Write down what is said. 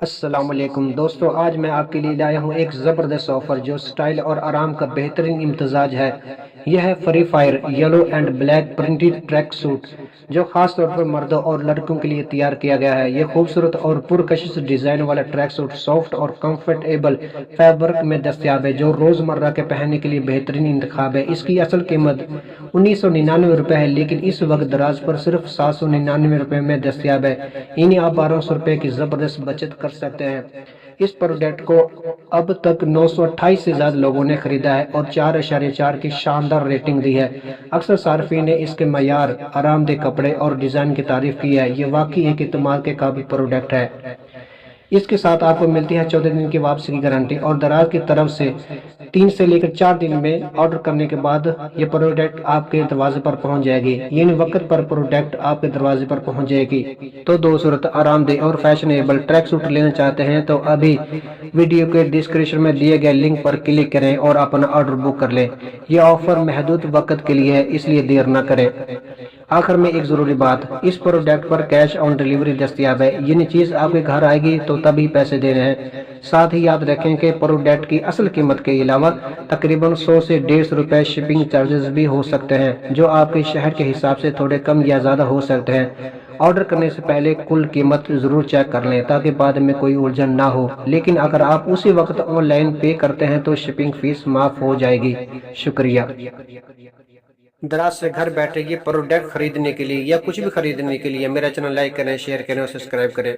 السلام علیکم دوستو، آج میں آپ کے لیے لایا ہوں ایک زبردست آفر جو سٹائل اور آرام کا بہترین امتزاج ہے۔ یہ ہے Free Fire yellow and black printed tracksuit, جو خاص طور پر مردوں اور لڑکوں کے لیے تیار کیا گیا ہے۔ یہ خوبصورت اور پرکشش ڈیزائن والا ٹریک سوٹ سافٹ اور کمفرٹیبل فیبرک میں دستیاب ہے، جو روزمرہ کے پہننے کے لیے بہترین انتخاب ہے۔ اس کی اصل قیمت 1999 روپے ہے، لیکن اس وقت دراز پر صرف 799 روپے میں دستیاب ہے، یعنی آپ 1200 روپے کی زبردست بچت کر سکتے ہیں۔ اس پروڈکٹ کو اب تک 928 سے زیادہ لوگوں نے خریدا ہے اور 4.4 کی شاندار ریٹنگ دی ہے۔ اکثر صارفین نے اس کے معیار، آرام دہ کپڑے اور ڈیزائن کی تعریف کی ہے۔ یہ واقعی ایک اعتماد کے قابل پروڈکٹ ہے۔ اس کے ساتھ آپ کو ملتی ہے 14 دن کی واپسی کی گارنٹی، اور دراز کی طرف سے 3 سے لے کر 4 دن میں آرڈر کرنے کے بعد یہ پروڈکٹ آپ کے دروازے پر پہنچ جائے گی، یعنی وقت پر پروڈکٹ آپ کے دروازے پر پہنچ جائے گی۔ تو خوبصورت، آرام دہ اور فیشنیبل ٹریک سوٹ لینا چاہتے ہیں تو ابھی ویڈیو کے ڈسکرپشن میں دیے گئے لنک پر کلک کریں اور اپنا آرڈر بک کر لیں۔ یہ آفر محدود وقت کے لیے ہے، اس لیے دیر نہ کریں۔ آخر میں ایک ضروری بات، اس پروڈکٹ پر کیش آن ڈیلیوری دستیاب ہے، یعنی چیز آپ کے گھر آئے گی تو تبھی پیسے دینے ہیں۔ ساتھ ہی یاد رکھیں کہ پروڈکٹ کی اصل قیمت کے علاوہ تقریباً 100 سے 150 روپے شپنگ چارجز بھی ہو سکتے ہیں، جو آپ کے شہر کے حساب سے تھوڑے کم یا زیادہ ہو سکتے ہیں۔ آرڈر کرنے سے پہلے کل قیمت ضرور چیک کر لیں تاکہ بعد میں کوئی الجھن نہ ہو، لیکن اگر آپ اسی وقت آن لائن پے کرتے ہیں تو شپنگ فیس معاف ہو جائے گی۔ شکریہ۔ دراز سے گھر بیٹھے یہ پروڈکٹ خریدنے کے لیے یا کچھ بھی خریدنے کے لیے میرا چینل لائک کریں، شیئر کریں اور سبسکرائب کریں۔